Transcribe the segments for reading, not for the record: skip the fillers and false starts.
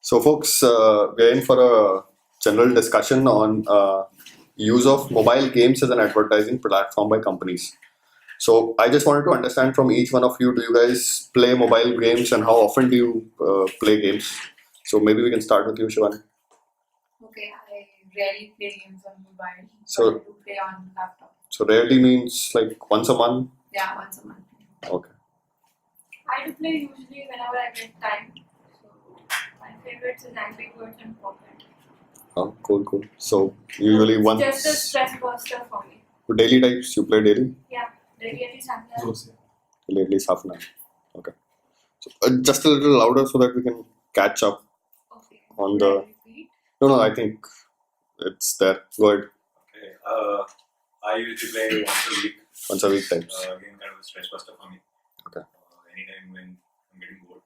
So, folks, we're in for a general discussion on use of mobile games as an advertising platform by companies. So, I just wanted to understand from each one of you: do you guys play mobile games, and how often do you play games? So, maybe we can start with you, Shivani. Okay, I rarely play games on mobile, So- but I do play on laptop. So, rarely means like once a month. Yeah, once a month. Okay. I do play usually whenever I get time. So my favorites is Angry Birds and Fortnite. Oh, cool. So, usually It's once. just a stress buster for me. Daily types, you play daily? Yeah, daily at least half an hour. Daily at least half an hour. Okay. So, just a little louder so that we can catch up Okay. on Should the. I repeat? No, I think it's there. Go ahead. Okay. I usually play Once a week types. Game kind of a stress buster for me. Okay. Anytime when I'm getting bored.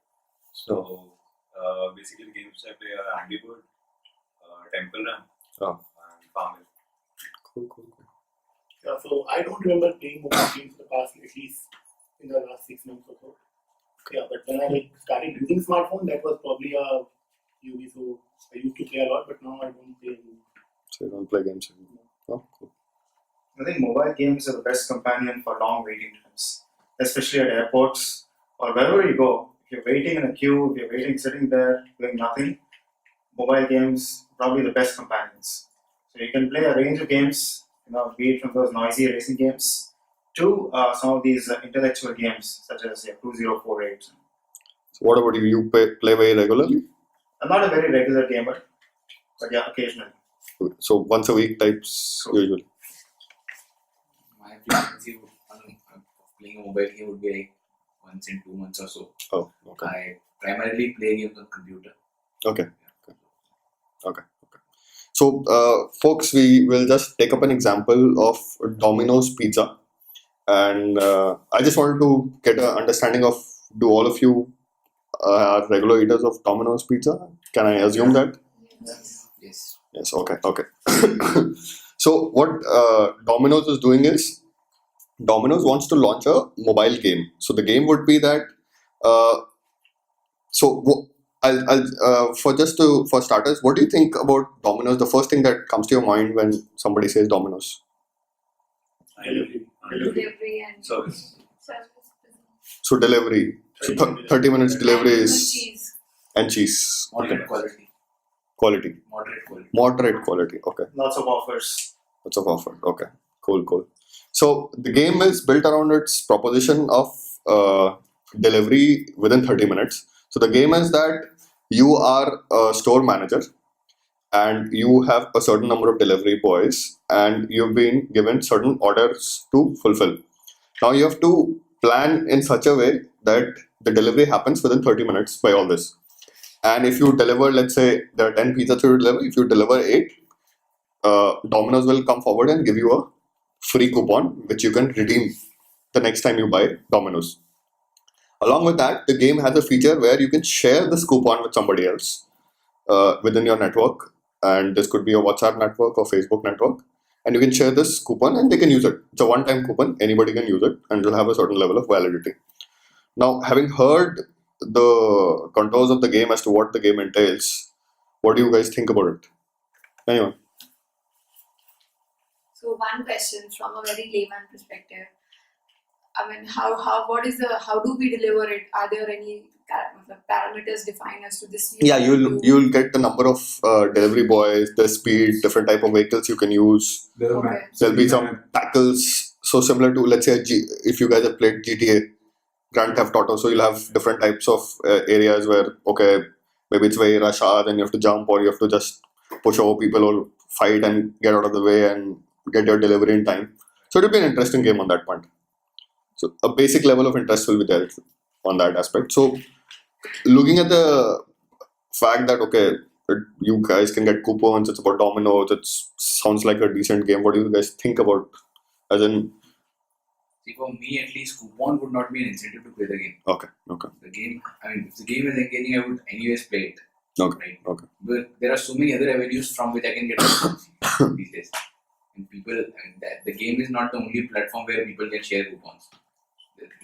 So basically, the games I play are Angry Bird, Temple Run, Oh. and Farmville. Cool. Yeah, so I don't remember playing mobile games for the past at least in the last 6 months or so. Yeah, but when I started using smartphone, that was probably a UV. So I used to play a lot, but now I don't play anymore. So you don't play games anymore. Oh, cool. I think mobile games are the best companion for long waiting times, especially at airports or wherever you go. If you're waiting in a queue, if you're waiting sitting there doing nothing, mobile games are probably the best companions. So you can play a range of games, be it from those noisy racing games to some of these intellectual games such as 2048. So what about you? You play very regularly? I'm not a very regular gamer, but yeah, occasionally. So once a week types usually. My frequency of playing a mobile game would be like once in 2 months or so. Oh, okay. I primarily play games on computer. Okay. So, folks, we will just take up an example of Domino's Pizza, and I just wanted to get an understanding of: do all of you are regular eaters of Domino's Pizza? Can I assume that? Yes. Yes. Okay. So, what Domino's is doing is Domino's wants to launch a mobile game. So the game would be that. For starters, what do you think about Domino's? The first thing that comes to your mind when somebody says Domino's. Delivery. Delivery and Service. service. So delivery. So 30 minutes delivery is Cheese. and cheese. Moderate quality. Quality. Moderate quality. Okay. Lots of offers. Lots of offer. Okay. Cool. So the game is built around its proposition of delivery within 30 minutes. So the game is that you are a store manager and you have a certain number of delivery boys and you've been given certain orders to fulfill. Now you have to plan in such a way that the delivery happens within 30 minutes by all this. And if you deliver, let's say there are 10 pizzas to deliver, if you deliver 8, Domino's will come forward and give you a free coupon which you can redeem the next time you buy Domino's. Along with that, the game has a feature where you can share this coupon with somebody else within your network, and this could be a WhatsApp network or Facebook network, and you can share this coupon and they can use it. It's a one-time coupon, anybody can use it, and it'll have a certain level of validity. Now, having heard the contours of the game as to what the game entails, what do you guys think about it? Anyone? So one question from a very layman perspective. I mean, how do we deliver it? Are there any parameters defined as to this? Yeah, you'll get the number of delivery boys, the speed, different type of vehicles you can use. Okay. There'll be some tackles. So similar to, let's say, if you guys have played GTA, Grand Theft Auto, so you'll have different types of areas where, okay, maybe it's very rush hour, then you have to jump or you have to just push over people or fight and get out of the way and get your delivery in time. So it'll be an interesting game on that point. So a basic level of interest will be there on that aspect. So looking at the fact that, okay, you guys can get coupons, it's about Domino's, it sounds like a decent game. What do you guys think about, as in? See, for me at least, coupon would not be an incentive to play the game. Okay. The game, if the game is engaging, I would anyways play it. Okay. Right? Okay. But there are so many other avenues from which I can get coupons these days. And the game is not the only platform where people can share coupons.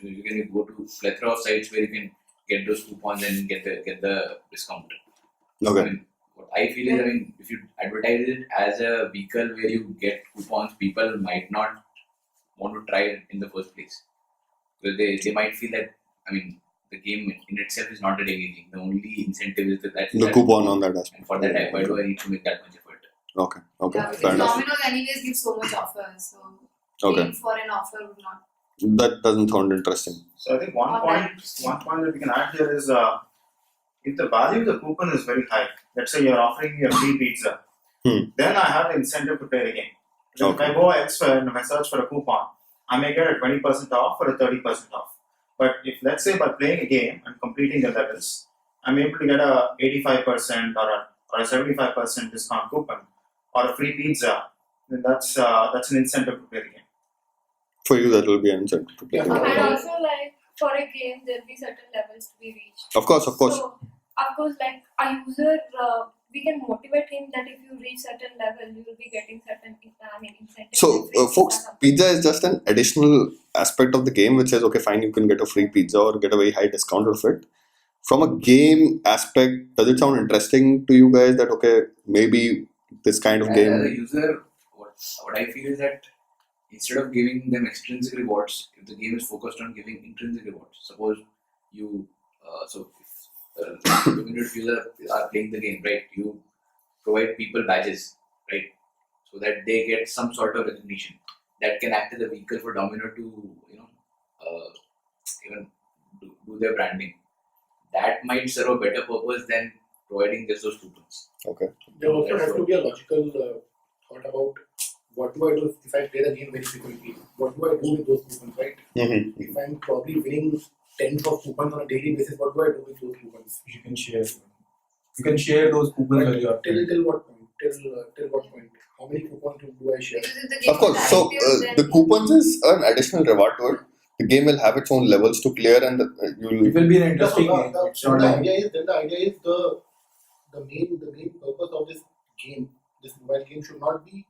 You can go to plethora of sites where you can get those coupons and get the discount. Okay. I mean, what I feel is, I mean, if you advertise it as a vehicle where you get coupons, people might not want to try it in the first place. Because they might feel that, I mean, the game in itself is not that engaging. The only incentive is that The coupon on that aspect. and for that, why do I need to make that much effort? Okay. Okay. Yeah, Fair because enough. Domino's anyways gives so much offers, so Okay. paying for an offer would not. That doesn't sound interesting. So I think one point that we can add here is if the value of the coupon is very high, let's say you're offering me a free pizza, then I have the incentive to play the game. So if I go elsewhere and if I search for a coupon, I may get a 20% off or a 30% off. But if let's say by playing a game and completing the levels, I'm able to get a 85% or a 75% discount coupon or a free pizza, then that's an incentive to play the game. For you, that will be an incentive to play. Yeah. Okay. And also, like, for a game, there'll be certain levels to be reached. Of course. So, of course, like, a user, we can motivate him that if you reach certain level, you will be getting certain, incentives. So, like free pizza folks, or something. pizza is just an additional aspect of the game which says, okay, fine, you can get a free pizza or get a very high discount of it. From a game aspect, does it sound interesting to you guys that, okay, maybe this kind of As a game. user, what I feel is that instead of giving them extrinsic rewards, if the game is focused on giving intrinsic rewards, suppose you, so if the community users are playing the game, right, you provide people badges, right, so that they get some sort of recognition that can act as a vehicle for Domino to, even do their branding. That might serve a better purpose than providing just those coupons. Okay. There also has to be a logical thought about what do I do if I play the game very frequently? What do I do with those coupons, right? Mhm. If I'm probably winning tens of coupons on a daily basis, what do I do with those coupons? You can share. You can share those coupons while you are Till what point? Till what point? How many coupons do I share? Because if the game Of course. is So, addictive, then the coupons is an additional reward to it. The game will have its own levels to clear, and you'll. It will be an Yeah, interesting so game. It's not the like idea is the main purpose of this game, this mobile game, should not be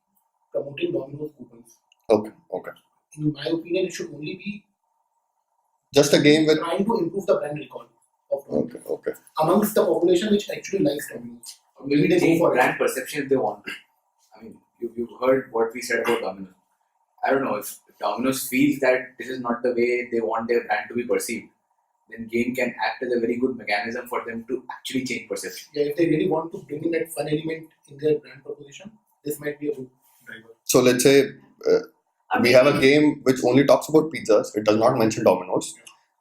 promoting Domino's coupons. Okay. In my opinion, it should only be Just a game with. trying to improve the brand recall of Domino's Okay. amongst the population which actually likes Domino's. Or maybe Maybe they they go change for it. brand perception if they want to. I mean, you've heard what we said about Domino's. I don't know if Domino's feels that this is not the way they want their brand to be perceived, then game can act as a very good mechanism for them to actually change perception. Yeah, if they really want to bring in that fun element in their brand proposition, this might be a good driver. So let's say or we have a maybe- game which only talks about pizzas. It does not mention Domino's,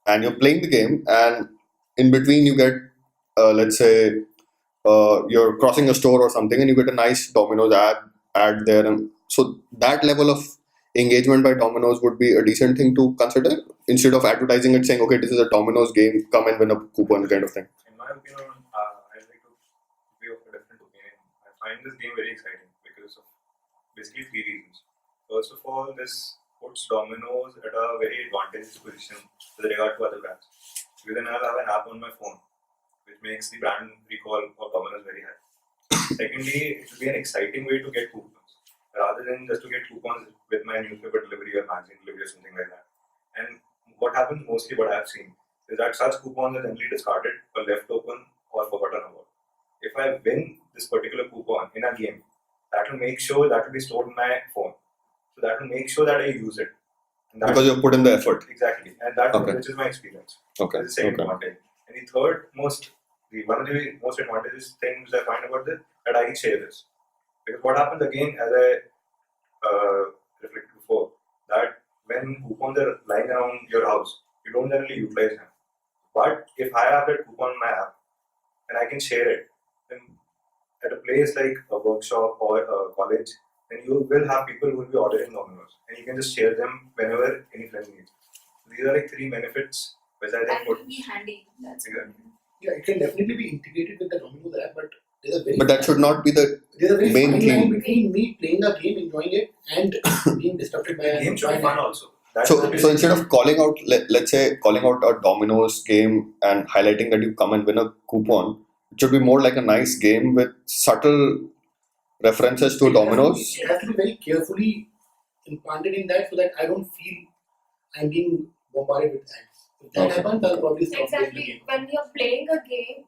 and you're playing the game, and in between you get, let's say, you're crossing a store or something, and you get a nice Domino's ad there, and so that level of engagement by Domino's would be a decent thing to consider instead of advertising it saying, okay, this is a Domino's game, come and win a coupon kind of thing. In my opinion, I'd like to be of a different opinion. I find this game very exciting because of basically three reasons. First of all, this puts Domino's at a very advantageous position with regard to other brands. Because then I'll have an app on my phone which makes the brand recall of Domino's very high. Secondly, it will be an exciting way to get coupons rather than just to get coupons with my newspaper delivery or magazine delivery or something like that. And what happens mostly, what I've seen, is that such coupons are generally discarded or left open or forgotten about. If I win this particular coupon in a game, that will make sure that will be stored in my phone. So that will make sure that I use it. And that Because you've put in the effort. exactly, and that Okay. which is my experience. Okay. That's the second Okay. advantage. And the third one of the most advantageous things I find about this that I can share this. Because what happens again, as I reflected before, that when coupons are lying around your house, you don't generally utilize them. But if I have that coupon in my app and I can share it, then at a place like a workshop or a college, then you will have people who will be ordering Domino's and you can just share them whenever any friend needs. These are like three benefits which I think and it would will be handy. That's Exactly. Yeah, it can definitely be integrated with the Domino's app, but there's a very But that should not be the. there's a very main fine theme. line between me playing a game, enjoying it, and being disrupted by the game should be by fun also. That's So, the so instead of calling out, let's say, calling out a Domino's game and highlighting that you come and win a coupon, it should be more like a nice game with subtle references to Domino's. It has to be very carefully implanted in that so that I don't feel I'm being bombarded with ads. If that Okay. happens, I'll probably stop playing the Exactly. game. When you're playing a game,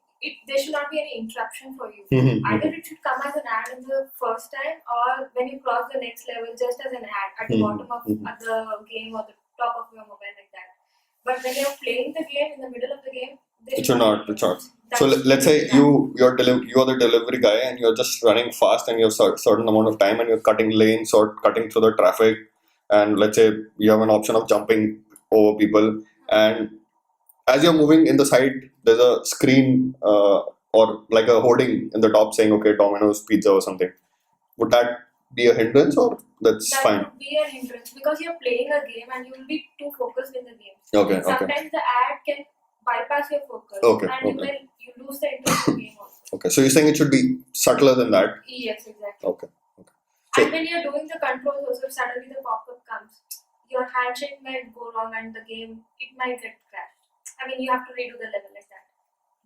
there should not be any interruption for you. Mhm, Either it should come as an ad in the first time, or when you cross the next level, just as an ad at the Mhm, bottom of mhm. at the game or the top of your mobile, like that. But when you're playing the game in the middle of the game, there It should not. be It should not. that So should let's be say an ad. you're the delivery guy and you're just running fast and you have certain amount of time and you're cutting lanes or cutting through the traffic, and let's say you have an option of jumping over people, and as you're moving in the side there's a screen or like a hoarding in the top saying okay Domino's Pizza or something. Would that be a hindrance or that's That fine? would be an hindrance because you're playing a game and you will be too focused in the game. Okay, okay, Sometimes the ad can bypass your focus, Okay, and okay. you lose the interest in the game also. okay. So you're saying it should be subtler than that? Yes, exactly. Okay. So- And when you're doing the controls also, if suddenly the pop-up comes, your handshake might go wrong and the game, it might get crashed. I mean, you have to redo the level like that.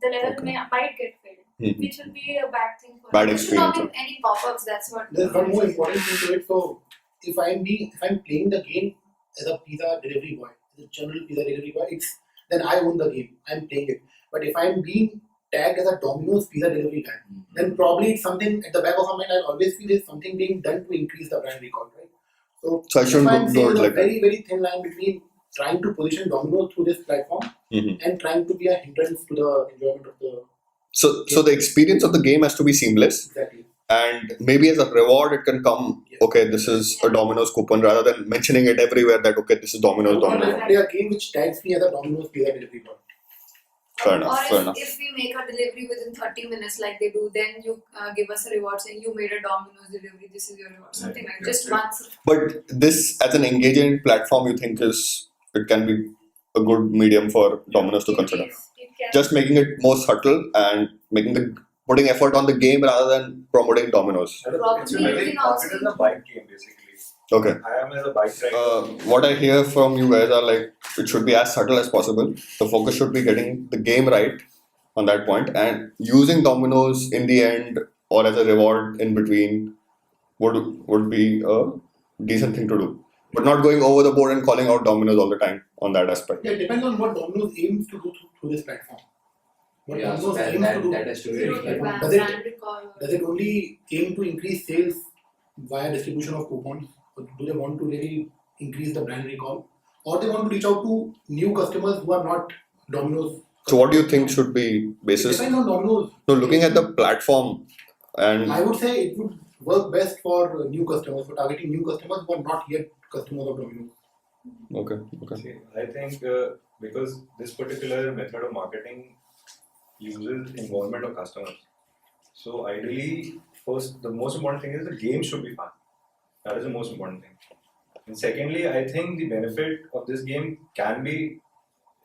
The level Okay. might get failed, Mhm. which will be a bad thing for Bad you. There should not experience. be any pop-ups. That's what. There's one more important thing to it. So if I'm playing the game as a pizza delivery boy, as a general pizza delivery boy, then I own the game. I'm playing it. But if I'm being tagged as a Domino's pizza delivery guy, then probably it's something at the back of my mind. I'll always feel there's something being done to increase the brand recall, right? So I shouldn't if I'm do saying it there's like a that. very very thin line between trying to position Domino's through this platform Mhm. and trying to be a hindrance to the enjoyment of the So the experience of the game has to be seamless, exactly. and maybe as a reward it can come. Yes. Okay, this is a Domino's coupon, rather than mentioning it everywhere that okay, this is Domino's. Or Domino's. let's play a game which tags me as a Domino's pizza delivery boy. Fair enough. Or Fair enough. if we make a delivery within 30 minutes like they do, then you give us a reward saying you made a Domino's delivery, this is your reward, something like Yeah, just yeah. once. But this, as an engaging platform, you think it can be a good medium for Domino's to It consider. is- it can- Just making it more subtle and putting effort on the game rather than promoting Domino's. It's a Probably very you can also it is a bike game basically. Okay. I am as a bike rider. What I hear from you guys are like it should be as subtle as possible. The focus should be getting the game right on that point, and using Domino's in the end or as a reward in between would be a decent thing to do. But not going over the board and calling out Domino's all the time on that aspect. Yeah, it depends on what Domino's aims to do through this platform. What Yeah, so Domino's that, aims to that, do. that has to be Zero very clear. brand, Does it- brand recall. Does it only aim to increase sales via distribution of coupons? Or do they want to really increase the brand recall? Or they want to reach out to new customers who are not Domino's? So what do you think should be It basis? depends on Domino's. So looking at the platform and I would say it would work best for new customers, for targeting new customers who are not yet customers of Domino's. okay. See, I think because this particular method of marketing uses involvement of customers. So ideally, first, the most important thing is the game should be fun. That is the most important thing. And secondly, I think the benefit of this game can be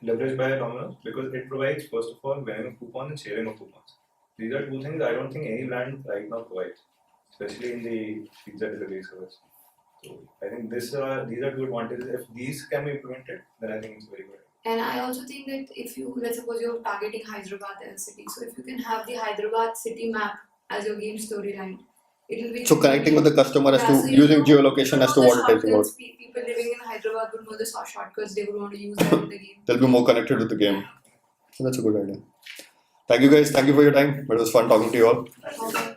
leveraged by Domino's because it provides, first of all, winning of coupons and sharing of coupons. These are two things I don't think any brand right now provides, especially in the pizza delivery service. So I think these are two advantages. If these can be implemented, then I think it's very good. And I also think that if you, let's suppose you're targeting Hyderabad as a city, so if you can have the Hyderabad city map as your game storyline, it will be. So connecting with the customer as Yeah, to so you using know- geolocation you as to know the what it is about. shortcuts. People living in Hyderabad would know the shortcuts, they would want to use that in the game. They'll be more connected with the game. So that's a good idea. Thank you guys. Thank you for your time. It was fun talking to you all. Okay.